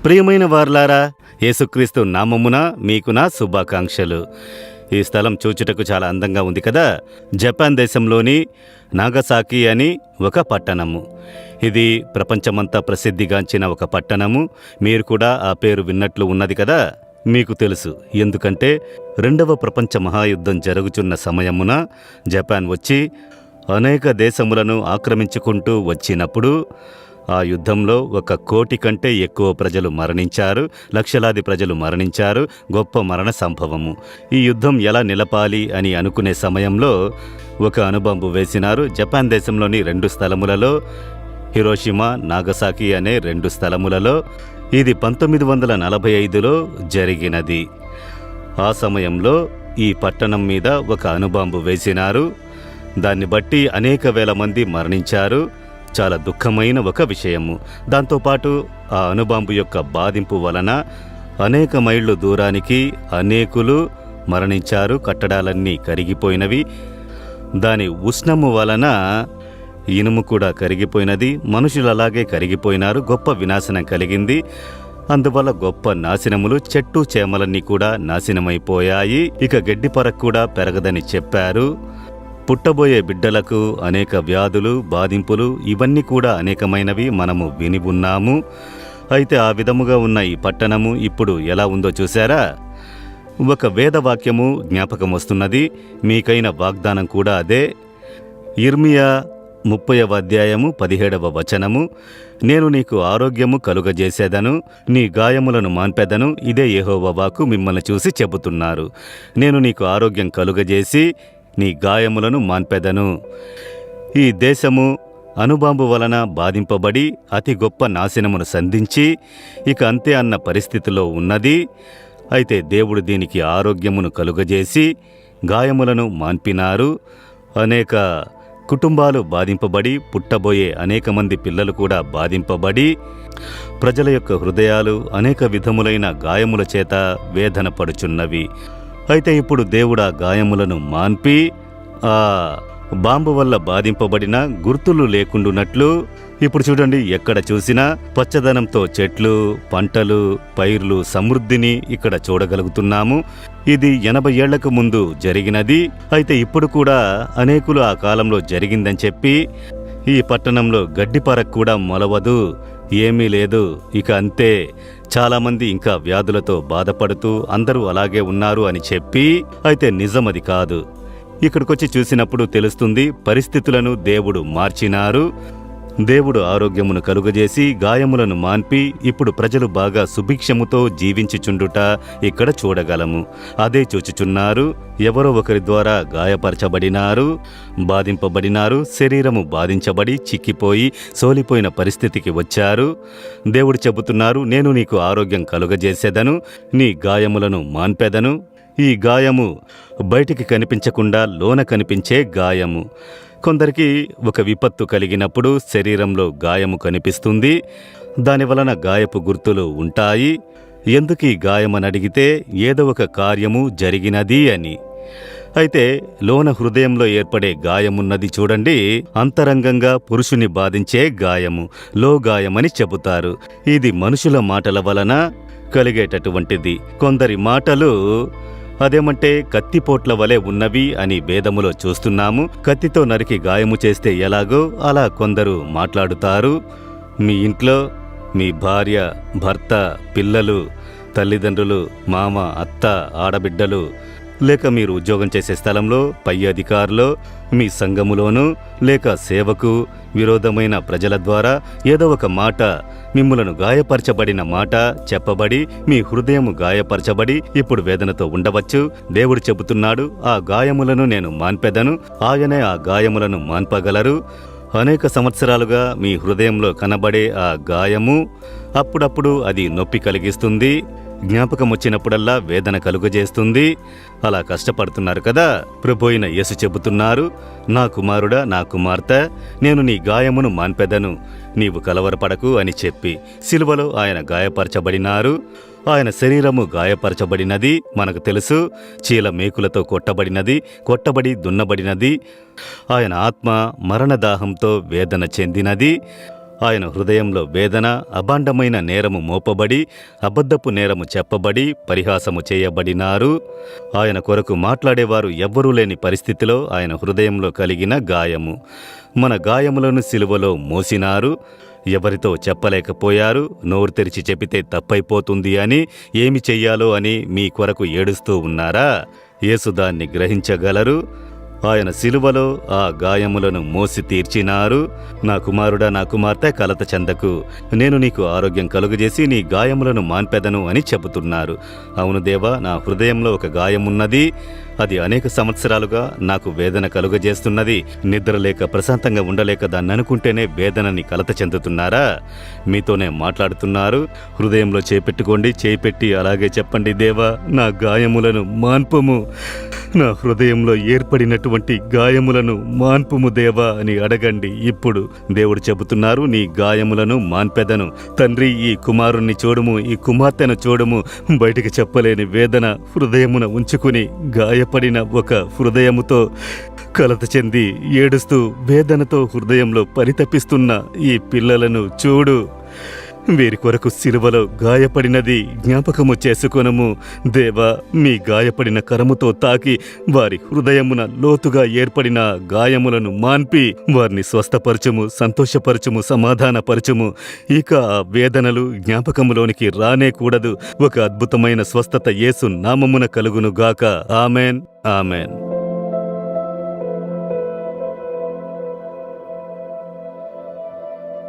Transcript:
ప్రియమైన వారలారా, యేసుక్రీస్తు నామమున మీకు నా శుభాకాంక్షలు. ఈ స్థలం చూచుటకు చాలా అందంగా ఉంది కదా. జపాన్ దేశంలోని నాగసాకి అని ఒక పట్టణము. ఇది ప్రపంచమంతా ప్రసిద్ధిగాంచిన ఒక పట్టణము. మీరు కూడా ఆ పేరు విన్నట్లు ఉన్నది కదా. మీకు తెలుసు, ఎందుకంటే 2వ ప్రపంచ మహాయుద్ధం జరుగుచున్న సమయమున జపాన్ వచ్చి అనేక దేశములను ఆక్రమించుకుంటూ వచ్చినప్పుడు ఆ యుద్ధంలో 1 కోటి కంటే ఎక్కువ ప్రజలు మరణించారు. లక్షలాది ప్రజలు మరణించారు. గొప్ప మరణ సంభవము. ఈ యుద్ధం ఎలా నిలపాలి అని అనుకునే సమయంలో ఒక అణుబాంబు వేసినారు. జపాన్ దేశంలోని 2 స్థలములలో, హిరోషిమా, నాగసాకి అనే 2 స్థలములలో. ఇది 1945లో జరిగినది. ఆ సమయంలో ఈ పట్టణం మీద ఒక అణుబాంబు వేసినారు. దాన్ని బట్టి అనేక వేల మంది మరణించారు. చాలా దుఃఖమైన ఒక విషయము. దాంతోపాటు ఆ అణుబాంబు యొక్క బాధింపు వలన అనేక మైళ్ళు దూరానికి అనేకులు మరణించారు. కట్టడాలన్నీ కరిగిపోయినవి. దాని ఉష్ణము వలన ఇనుము కూడా కరిగిపోయినది. మనుషులు అలాగే కరిగిపోయినారు. గొప్ప వినాశనం కలిగింది. అందువల్ల గొప్ప నాశనములు, చెట్టు చేమలన్నీ కూడా నాశనమైపోయాయి. ఇక గడ్డిపరకు కూడా పెరగదని చెప్పారు. పుట్టబోయే బిడ్డలకు అనేక వ్యాధులు, బాధింపులు, ఇవన్నీ కూడా అనేకమైనవి మనము విని ఉన్నాము. అయితే ఆ విధముగా ఉన్న ఈ పట్టణము ఇప్పుడు ఎలా ఉందో చూశారా? ఒక వేదవాక్యము జ్ఞాపకం వస్తున్నది. మీకైన వాగ్దానం కూడా అదే. ఇర్మియా 30వ అధ్యాయము 17వ వచనము. నేను నీకు ఆరోగ్యము కలుగజేసేదను, నీ గాయములను మాన్పెదను. ఇదే యెహోవా వాక్కు మిమ్మల్ని చూసి చెబుతున్నారు. నేను నీకు ఆరోగ్యం కలుగజేసి నీ గాయములను మాన్పెదను. ఈ దేశము అణుబాంబు వలన బాధింపబడి అతి గొప్ప నాశనమును సంధించి ఇక అంతే అన్న పరిస్థితిలో ఉన్నది. అయితే దేవుడు దీనికి ఆరోగ్యమును కలుగజేసి గాయములను మాన్పినారు. అనేక కుటుంబాలు బాధింపబడి, పుట్టబోయే అనేక మంది పిల్లలు కూడా బాధింపబడి, ప్రజల యొక్క హృదయాలు అనేక విధములైన గాయముల చేత వేదన పడుచున్నవి. అయితే ఇప్పుడు దేవుడు ఆ గాయములను మాన్పి ఆ బాంబు వల్ల బాధింపబడిన గుర్తులు లేకుండునట్లు ఇప్పుడు చూడండి, ఎక్కడ చూసినా పచ్చదనంతో చెట్లు, పంటలు, పైర్లు, సమృద్ధిని ఇక్కడ చూడగలుగుతున్నాము. ఇది 80 ఏళ్లకు ముందు జరిగినది. అయితే ఇప్పుడు కూడా అనేకులు ఆ కాలంలో జరిగిందని చెప్పి ఈ పట్టణంలో గడ్డిపరకు కూడా మొలవదు, ఏమీ లేదు, ఇక అంతే, చాలామంది ఇంకా వ్యాధులతో బాధపడుతూ అందరూ అలాగే ఉన్నారు అని చెప్పి, అయితే నిజమది కాదు. ఇక్కడికొచ్చి చూసినప్పుడు తెలుస్తుంది, పరిస్థితులను దేవుడు మార్చినారు. దేవుడు ఆరోగ్యమును కలుగజేసి గాయములను మాన్పి ఇప్పుడు ప్రజలు బాగా సుభిక్షముతో జీవించుచుండుట ఇక్కడ చూడగలము. అదే చూచుచున్నారు. ఎవరో ఒకరి ద్వారా గాయపరచబడినారు, బాధింపబడినారు. శరీరము బాధించబడి చిక్కిపోయి సోలిపోయిన పరిస్థితికి వచ్చారు. దేవుడు చెబుతున్నారు, నేను నీకు ఆరోగ్యం కలుగజేసేదను, నీ గాయములను మాన్పెదను. ఈ గాయము బయటికి కనిపించకుండా లోన కనిపించే గాయము. కొందరికి ఒక విపత్తు కలిగినప్పుడు శరీరంలో గాయము కనిపిస్తుంది. దానివలన గాయపు గుర్తులు ఉంటాయి. ఎందుకు ఈ గాయమని అడిగితే ఏదో ఒక కార్యము జరిగినది అని. అయితే లోన హృదయంలో ఏర్పడే గాయమున్నది చూడండి, అంతరంగంగా పురుషుని బాధించే గాయము, లో గాయమని చెబుతారు. ఇది మనుషుల మాటల వలన కలిగేటటువంటిది. కొందరి మాటలు అదేమంటే కత్తిపోట్ల వలె ఉన్నవి అని వేదములో చూస్తున్నాము. కత్తితో నరికి గాయము చేస్తే ఎలాగో అలా కొందరు మాట్లాడుతారు. మీ ఇంట్లో మీ భార్య, భర్త, పిల్లలు, తల్లిదండ్రులు, మామ, అత్త, ఆడబిడ్డలు, లేక మీరు ఉద్యోగం చేసే స్థలంలో పై అధికారులో, మీ సంఘములోనూ లేక సేవకు విరోధమైన ప్రజల ద్వారా ఏదో ఒక మాట, మిమ్ములను గాయపరచబడిన మాట చెప్పబడి మీ హృదయము గాయపరచబడి ఇప్పుడు వేదనతో ఉండవచ్చు. దేవుడు చెబుతున్నాడు, ఆ గాయములను నేను మాన్పెదను. ఆయనే ఆ గాయములను మాన్పగలరు. అనేక సంవత్సరాలుగా మీ హృదయంలో కనబడే ఆ గాయము అప్పుడప్పుడు అది నొప్పి కలిగిస్తుంది. జ్ఞాపకం వచ్చినప్పుడల్లా వేదన కలుగజేస్తుంది. అలా కష్టపడుతున్నారు కదా. ప్రభు అయిన యేసు చెబుతున్నారు, నా కుమారుడా, నా కుమార్తె, నేను నీ గాయమును మాన్పెదను, నీవు కలవరపడకు అని చెప్పి సిలువలో ఆయన గాయపరచబడినారు. ఆయన శరీరము గాయపరచబడినది మనకు తెలుసు. చీల మేకులతో కొట్టబడి దున్నబడినది. ఆయన ఆత్మ మరణదాహంతో వేదన చెందినది. ఆయన హృదయంలో వేదన, అభాండమైన నేరము మోపబడి, అబద్ధపు నేరము చెప్పబడి, పరిహాసము చేయబడినారు. ఆయన కొరకు మాట్లాడేవారు ఎవ్వరూ లేని పరిస్థితిలో ఆయన హృదయంలో కలిగిన గాయము. మన గాయములను సిలువలో మోసినారు. ఎవరితో చెప్పలేకపోయారు. నోరు తెరిచి చెబితే తప్పైపోతుంది అని, ఏమి చెయ్యాలో అని మీ కొరకు ఏడుస్తూ ఉన్నారా? యేసు దాన్ని గ్రహించగలరు. ఆయన సిలువలో ఆ గాయములను మోసి తీర్చినారు. నా కుమారుడా, నా కుమార్తె, కలత చెందకు, నేను నీకు ఆరోగ్యం కలుగజేసి నీ గాయములను మాన్పెదను అని చెబుతున్నారు. అవును దేవా, నా హృదయంలో ఒక గాయమున్నది. అది అనేక సంవత్సరాలుగా నాకు వేదన కలుగజేస్తున్నది. నిద్రలేక, ప్రశాంతంగా ఉండలేక దాన్ని అనుకుంటేనే వేదనని కలత చెందుతున్నారా? మీతోనే మాట్లాడుతున్నారు. హృదయంలో చేపెట్టుకోండి, చేపెట్టి అలాగే చెప్పండి, దేవా, నా గాయములను మాన్పుము, నా హృదయంలో ఏర్పడినటువంటి గాయములను మాన్పుము దేవా అని అడగండి. ఇప్పుడు దేవుడు చెబుతున్నారు, నీ గాయములను మాన్పెదను. తండ్రి, ఈ కుమారుణ్ణి చూడుము, ఈ కుమార్తెను చూడుము. బయటికి చెప్పలేని వేదన హృదయమున ఉంచుకుని, గాయపడిన ఒక హృదయముతో కలత చెంది ఏడుస్తూ వేదనతో హృదయంలో పరితపిస్తున్న ఈ పిల్లలను చూడు. వీరి కొరకు సిలువలో గాయపడినది జ్ఞాపకము చేసుకొనము. దేవా, మీ గాయపడిన కరముతో తాకి వారి హృదయమున లోతుగా ఏర్పడిన గాయములను మాన్పి వారిని స్వస్థపరచుము, సంతోషపరచుము, సమాధానపరచుము. ఇక ఆ వేదనలు జ్ఞాపకములోనికి రానే కూడదు. ఒక అద్భుతమైన స్వస్థత యేసు నామమున కలుగునుగాక. Amen, amen.